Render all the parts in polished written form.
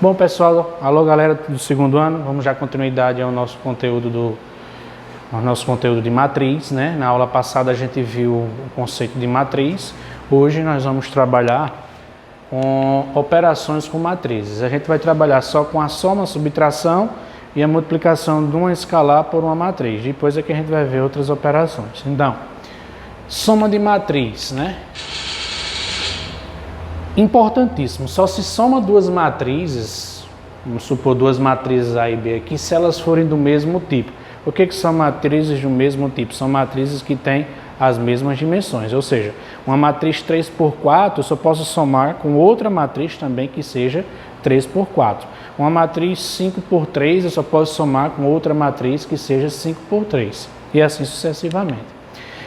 Bom, pessoal, alô galera do segundo ano, vamos dar continuidade ao nosso conteúdo de matriz, né? Na aula passada a gente viu o conceito de matriz. Hoje nós vamos trabalhar com operações com matrizes. A gente vai trabalhar só com a soma, a subtração e a multiplicação de uma escalar por uma matriz. Depois é que a gente vai ver outras operações. Então, soma de matriz, né? Importantíssimo, só se soma duas matrizes, vamos supor duas matrizes A e B aqui, se elas forem do mesmo tipo. O que são matrizes do mesmo tipo? São matrizes que têm as mesmas dimensões, ou seja, uma matriz 3x4 eu só posso somar com outra matriz também que seja 3x4. Uma matriz 5x3 eu só posso somar com outra matriz que seja 5x3 e assim sucessivamente.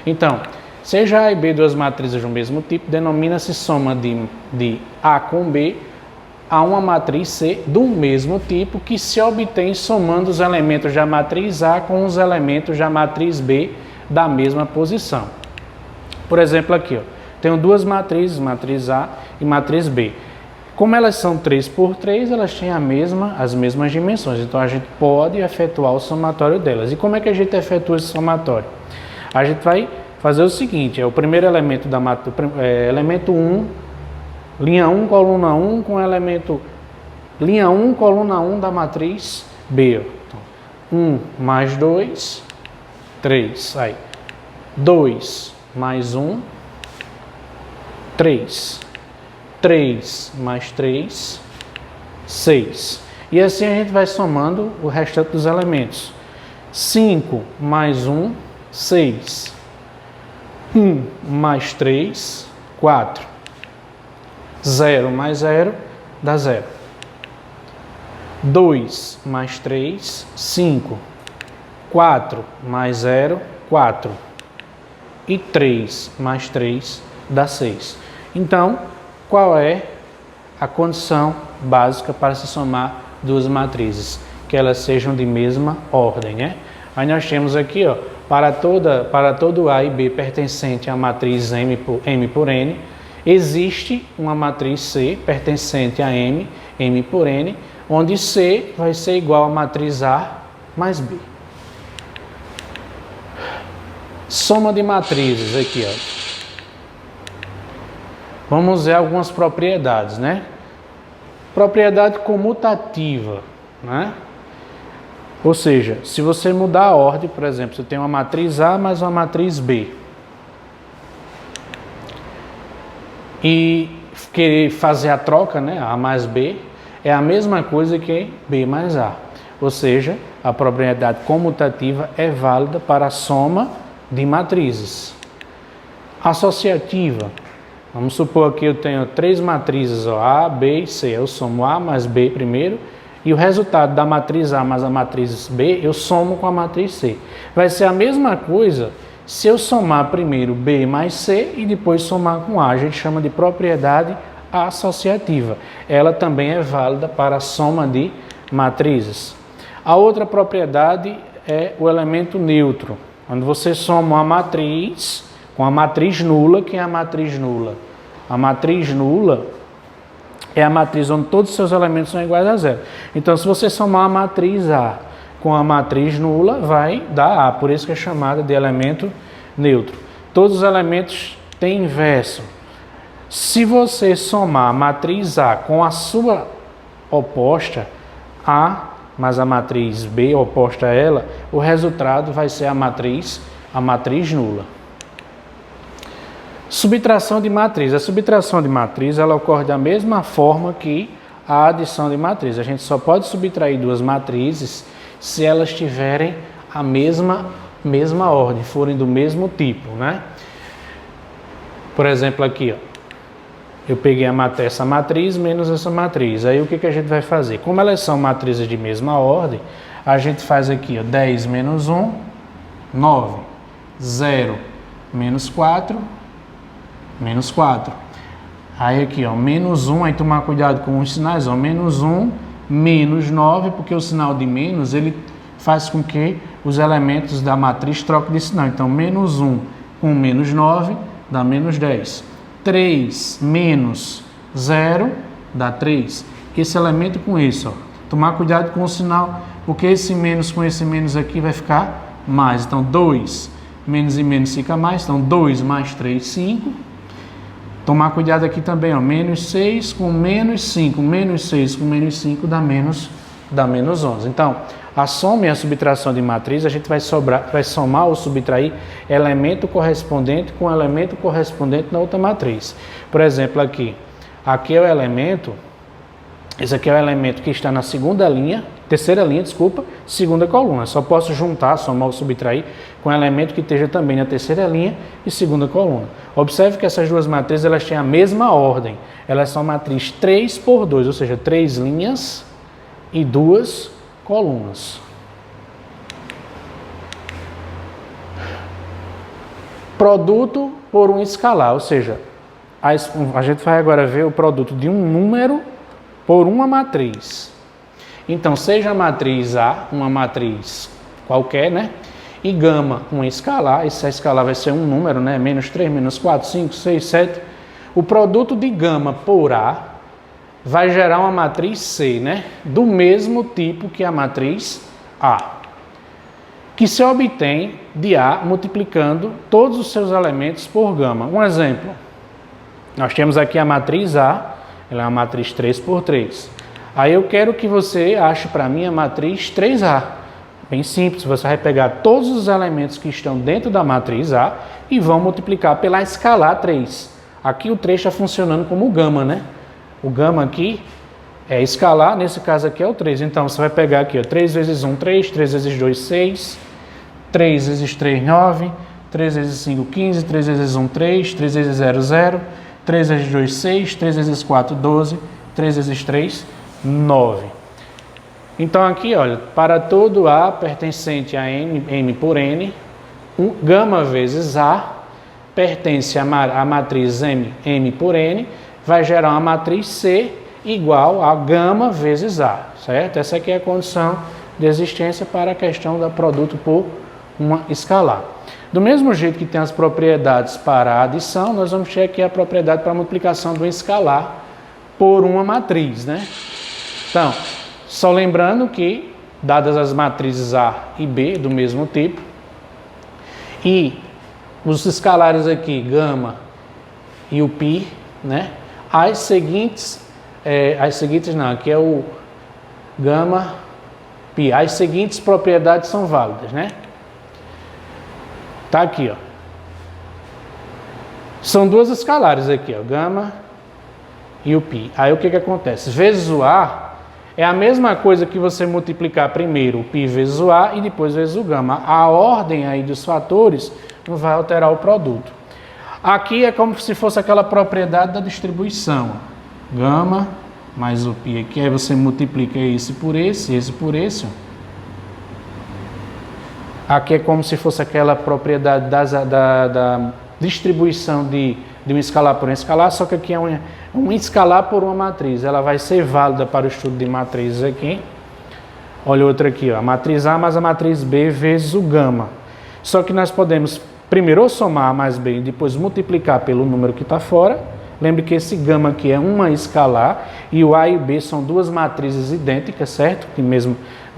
Então, seja A e B duas matrizes do mesmo tipo, denomina-se soma de A com B a uma matriz C do mesmo tipo, que se obtém somando os elementos da matriz A com os elementos da matriz B da mesma posição. Por exemplo, aqui, ó, tenho duas matrizes, matriz A e matriz B. Como elas são 3x3, elas têm as mesmas dimensões, então a gente pode efetuar o somatório delas. E como é que a gente efetua esse somatório? A gente vai fazer o seguinte, é o primeiro elemento da matriz, elemento 1, linha 1, coluna 1, com elemento linha 1, coluna 1 da matriz B. Então, 1 mais 2, 3. Aí, 2 mais 1, 3. 3 mais 3, 6. E assim a gente vai somando o restante dos elementos. 5 mais 1, 6. 1 mais 3, 4. 0 mais 0 dá 0. 2 mais 3, 5. 4 mais 0, 4. E 3 mais 3 dá 6. Então, qual é a condição básica para se somar duas matrizes? Que elas sejam de mesma ordem, né? Aí nós temos aqui, ó, para todo A e B pertencente à matriz M por N, existe uma matriz C pertencente a M por N, onde C vai ser igual a matriz A mais B. Soma de matrizes aqui, ó. Vamos ver algumas propriedades, né? Propriedade comutativa, né? Ou seja, se você mudar a ordem, por exemplo, você tem uma matriz A mais uma matriz B. E querer fazer a troca, né, A mais B, é a mesma coisa que B mais A. Ou seja, a propriedade comutativa é válida para a soma de matrizes. Associativa. Vamos supor que eu tenho três matrizes, ó, A, B e C. Eu somo A mais B primeiro e o resultado da matriz A mais a matriz B eu somo com a matriz C. Vai ser a mesma coisa se eu somar primeiro B mais C e depois somar com A. A gente chama de propriedade associativa. Ela também é válida para a soma de matrizes. A outra propriedade é o elemento neutro. Quando você soma uma matriz com a matriz nula, que é a matriz nula? A matriz nula é a matriz onde todos os seus elementos são iguais a zero. Então, se você somar a matriz A com a matriz nula, vai dar A. Por isso que é chamada de elemento neutro. Todos os elementos têm inverso. Se você somar a matriz A com a sua oposta, A, mas a matriz B oposta a ela, o resultado vai ser a matriz nula. Subtração de matriz. A subtração de matriz ela ocorre da mesma forma que a adição de matriz. A gente só pode subtrair duas matrizes se elas tiverem a mesma ordem, forem do mesmo tipo, né? Por exemplo, aqui, ó, eu peguei essa matriz menos essa matriz. Aí o que a gente vai fazer? Como elas são matrizes de mesma ordem, a gente faz aqui, ó, 10 menos 1, 9. 0 menos 4, menos 4. Aí aqui, ó, menos 1, aí tomar cuidado com os sinais, ó, menos 1, menos 9, porque o sinal de menos, ele faz com que os elementos da matriz troquem de sinal. Então, menos 1 com menos 9 dá menos 10. 3 menos 0 dá 3. esse elemento com esse, ó. Tomar cuidado com o sinal, porque esse menos com esse menos aqui vai ficar mais. Então, 2 menos e menos fica mais. Então, 2 mais 3, 5. Tomar cuidado aqui também, ó. Menos 6 com menos 5. Menos 6 com menos 5 dá menos 11. Então, a soma e a subtração de matriz, a gente vai somar ou subtrair elemento correspondente com elemento correspondente na outra matriz. Por exemplo, aqui é o elemento, esse aqui é o elemento que está na terceira linha, segunda coluna. Só posso juntar, somar ou subtrair com o elemento que esteja também na terceira linha e segunda coluna. Observe que essas duas matrizes elas têm a mesma ordem. Elas são matriz 3 por 2, ou seja, 3 linhas e 2 colunas. Produto por um escalar, ou seja, a gente vai agora ver o produto de um número por uma matriz. Então, seja a matriz A, uma matriz qualquer, né? E gama, uma escalar. Essa escalar vai ser um número, né? Menos 3, menos 4, 5, 6, 7. O produto de gama por A vai gerar uma matriz C, né? Do mesmo tipo que a matriz A, que se obtém de A multiplicando todos os seus elementos por gama. Um exemplo, nós temos aqui a matriz A, ela é uma matriz 3 por 3. Aí eu quero que você ache para mim a matriz 3A. Bem simples, você vai pegar todos os elementos que estão dentro da matriz A e vão multiplicar pela escalar 3. Aqui o 3 está funcionando como gama, né? O gama aqui é escalar, nesse caso aqui é o 3. Então, você vai pegar aqui, ó, 3 vezes 1, 3, 3 vezes 2, 6, 3 vezes 3, 9, 3 vezes 5, 15, 3 vezes 1, 3, 3 vezes 0, 0, 3 vezes 2, 6, 3 vezes 4, 12, 3 vezes 3, 9. Então, aqui, olha, para todo A pertencente a M por N, gama vezes A pertence à matriz M por N, vai gerar uma matriz C igual a gama vezes A, certo? Essa aqui é a condição de existência para a questão do produto por uma escalar. Do mesmo jeito que tem as propriedades para a adição, nós vamos ter aqui a propriedade para a multiplicação do escalar por uma matriz, né? Então, só lembrando que, dadas as matrizes A e B do mesmo tipo, e os escalares aqui, gama e o π, né? As seguintes não, aqui é o gama, π. As seguintes propriedades são válidas, né? Tá aqui, ó. São duas escalares aqui, ó, gama e o π. Aí o que acontece? Vezes o A é a mesma coisa que você multiplicar primeiro o π vezes o A e depois vezes o gama. A ordem aí dos fatores não vai alterar o produto. Aqui é como se fosse aquela propriedade da distribuição. Gama mais o π aqui, aí você multiplica esse por esse por esse. Aqui é como se fosse aquela propriedade da distribuição de um escalar por um escalar, só que aqui é um escalar por uma matriz. Ela vai ser válida para o estudo de matrizes aqui. Olha outra aqui, ó, a matriz A mais a matriz B vezes o gama. Só que nós podemos primeiro somar A mais B e depois multiplicar pelo número que está fora. Lembre que esse gama aqui é uma escalar e o A e o B são duas matrizes idênticas, certo?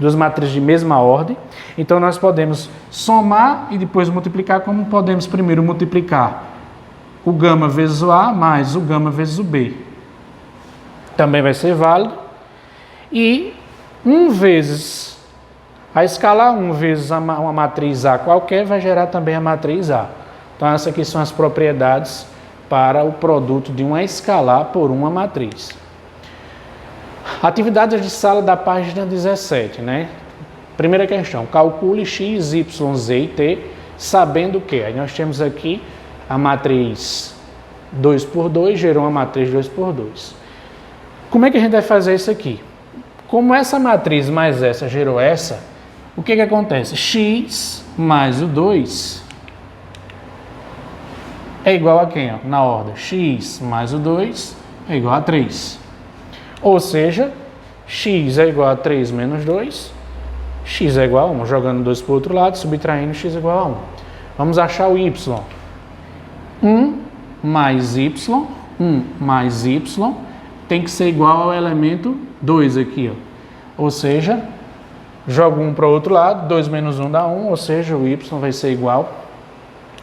Duas matrizes de mesma ordem. Então, nós podemos somar e depois multiplicar, como podemos primeiro multiplicar o gama vezes o A mais o gama vezes o B. Também vai ser válido. E 1 vezes a escalar 1 vezes uma matriz A qualquer vai gerar também a matriz A. Então, essas aqui são as propriedades para o produto de uma escalar por uma matriz. Atividades de sala da página 17, né? Primeira questão, calcule x, y, z e t, sabendo que. Aí nós temos aqui a matriz 2 por 2, gerou uma matriz 2 por 2. Como é que a gente vai fazer isso aqui? Como essa matriz mais essa gerou essa, o que acontece? X mais o 2 é igual a quem? Ó? Na ordem, x mais o 2 é igual a 3. Ou seja, x é igual a 3 menos 2, x é igual a 1. Jogando 2 para o outro lado, subtraindo x é igual a 1. Vamos achar o y. 1 mais y tem que ser igual ao elemento 2 aqui, ó. Ou seja, jogo 1 para o outro lado, 2 menos 1 dá 1, ou seja, o y vai ser igual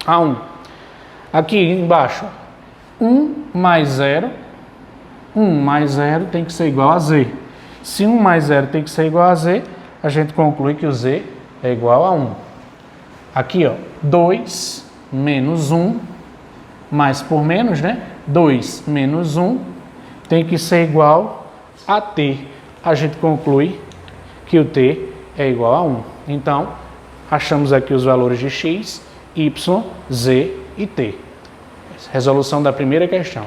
a 1. Aqui embaixo, 1 mais 0, 1 mais 0 tem que ser igual a z. Se 1 mais 0 tem que ser igual a z, a gente conclui que o z é igual a 1. Aqui, ó, 2 menos 1, mais por menos, né? 2 menos 1 tem que ser igual a t. A gente conclui que o t é igual a 1. Então, achamos aqui os valores de x, y, z e t. Resolução da primeira questão.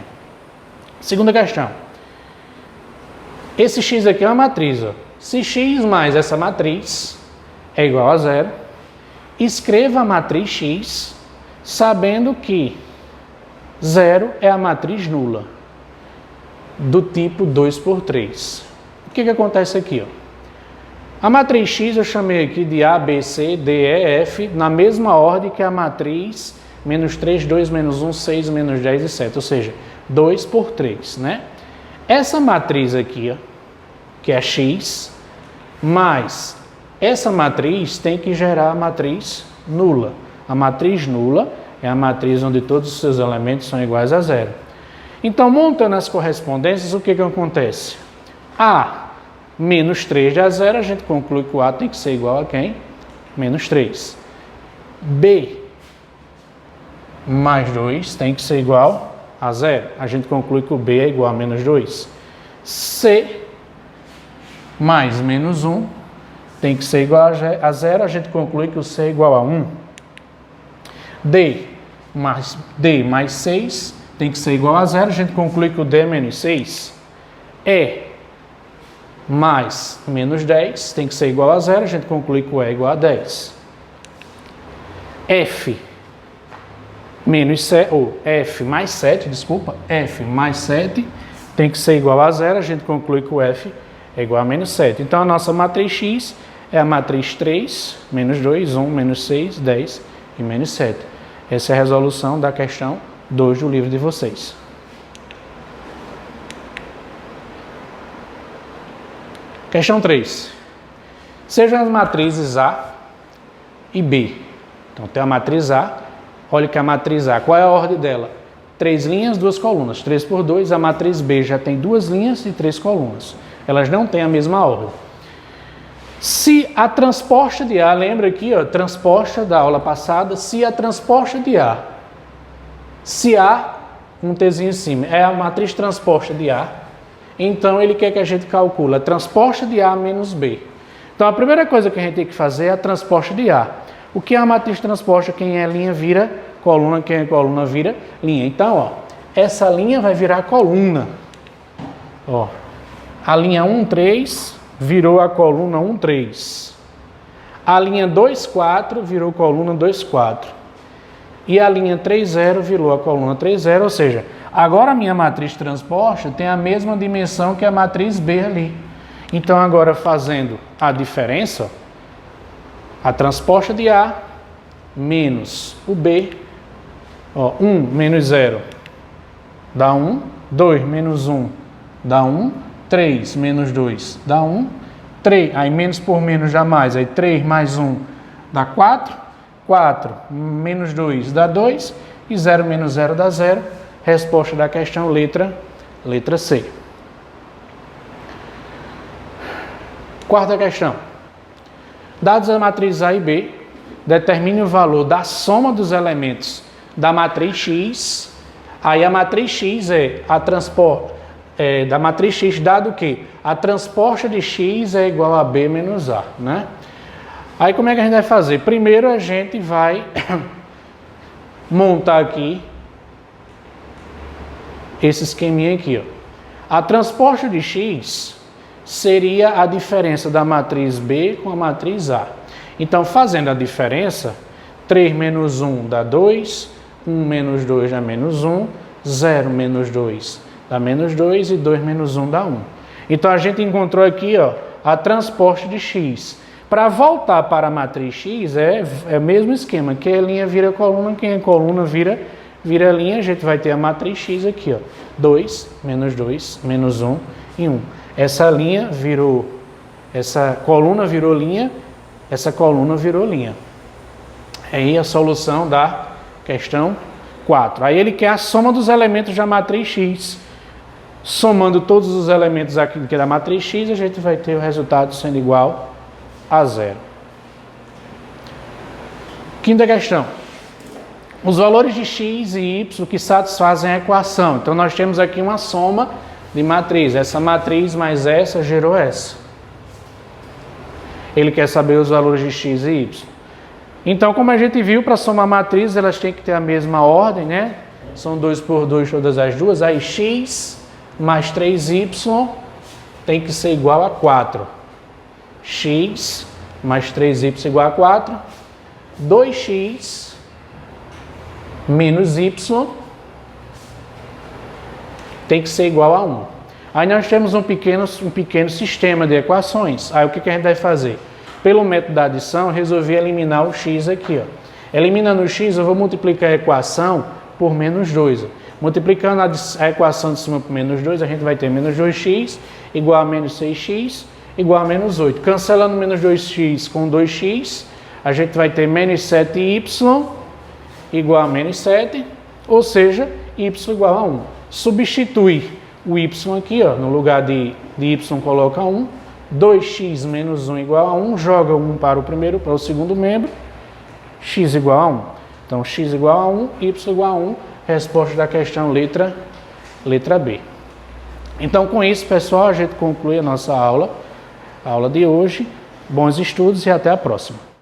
Segunda questão. Esse x aqui é uma matriz, ó. Se x mais essa matriz é igual a 0, escreva a matriz x sabendo que 0 é a matriz nula, do tipo 2 por 3. O que acontece aqui, ó? A matriz x eu chamei aqui de A, B, C, D, E, F, na mesma ordem que a matriz menos 3, 2, menos 1, 6, menos 10 e 7, ou seja, 2 por 3, né? Essa matriz aqui, ó, que é x, mais essa matriz tem que gerar a matriz nula. A matriz nula é a matriz onde todos os seus elementos são iguais a 0. Então, montando as correspondências, o que acontece? A menos 3 dá 0, a gente conclui que o A tem que ser igual a quem? Menos 3. B mais 2 tem que ser igual a 0. A gente conclui que o B é igual a menos 2. C mais menos 1 tem que ser igual a 0. A gente conclui que o C é igual a 1. D mais 6 tem que ser igual a 0. A gente conclui que o D é menos 6. E mais menos 10 tem que ser igual a 0. A gente conclui que o E é igual a 10. F mais 7, desculpa, F mais 7 tem que ser igual a 0, a gente conclui que o F é igual a menos 7. Então, a nossa matriz X é a matriz 3, menos 2, 1, menos 6, 10 e menos 7. Essa é a resolução da questão 2 do livro de vocês. Questão 3. Sejam as matrizes A e B. Então, tem a matriz A. Olha que a matriz A, qual é a ordem dela? 3 linhas, 2 colunas. 3 por 2, a matriz B já tem 2 linhas e 3 colunas. Elas não têm a mesma ordem. Se a transposta de A, lembra aqui, ó, transposta da aula passada, se a transposta de A, se A, um Tzinho em cima, é a matriz transposta de A, então ele quer que a gente calcule a transposta de A menos B. Então a primeira coisa que a gente tem que fazer é a transposta de A. O que é a matriz transposta? Quem é linha vira coluna, quem é coluna vira linha. Então, ó, essa linha vai virar coluna. Ó, a linha 1, 3 virou a coluna 1, 3. A linha 2, 4 virou coluna 2, 4. E a linha 3, 0 virou a coluna 3, 0. Ou seja, agora a minha matriz transposta tem a mesma dimensão que a matriz B ali. Então, agora fazendo a diferença, ó, a transposta de A menos o B, ó, 1 menos 0 dá 1, 2 menos 1 dá 1, 3 menos 2 dá 1, 3, aí menos por menos dá mais, aí 3 mais 1 dá 4, 4 menos 2 dá 2 e 0 menos 0 dá 0. Resposta da questão, letra C. Quarta questão. Dados a matriz A e B, determine o valor da soma dos elementos da matriz X. Aí a matriz X é a transposta da matriz X, dado que a transposta de X é igual a B menos A, né? Aí como é que a gente vai fazer? Primeiro a gente vai montar aqui esse esqueminha aqui, ó. A transposta de X seria a diferença da matriz B com a matriz A. Então, fazendo a diferença, 3 menos 1 dá 2, 1 menos 2 dá menos 1, 0 menos 2 dá menos 2 e 2 menos 1 dá 1. Então, a gente encontrou aqui, ó, a transposta de X. Para voltar para a matriz X, é o mesmo esquema, que a linha vira coluna, quem é coluna vira vira linha, a gente vai ter a matriz X aqui, ó. 2, menos 1 e 1. Essa linha virou, essa coluna virou linha, essa coluna virou linha. Aí a solução da questão 4. Aí ele quer a soma dos elementos da matriz X. Somando todos os elementos aqui da matriz X, a gente vai ter o resultado sendo igual a 0. Quinta questão. Os valores de x e y que satisfazem a equação. Então, nós temos aqui uma soma de matriz. Essa matriz mais essa gerou essa. Ele quer saber os valores de x e y. Então, como a gente viu, para somar matrizes, elas têm que ter a mesma ordem, né? São 2 por 2 todas as duas. Aí, x mais 3y tem que ser igual a 4. X mais 3y igual a 4. 2x menos y tem que ser igual a 1. Aí nós temos um pequeno sistema de equações. Aí o que a gente vai fazer? Pelo método da adição, resolvi eliminar o x aqui. Ó. Eliminando o x, eu vou multiplicar a equação por menos 2. Ó. Multiplicando a equação de cima por menos 2, a gente vai ter menos 2x igual a menos 6x igual a menos 8. Cancelando menos 2x com 2x, a gente vai ter menos 7y igual a menos 7, ou seja, y igual a 1. Substitui o y aqui, ó, no lugar de y coloca 1, 2x menos 1 igual a 1, joga 1 para o segundo membro, x igual a 1. Então, x igual a 1, y igual a 1, resposta da questão letra B. Então, com isso, pessoal, a gente conclui a nossa aula de hoje. Bons estudos e até a próxima.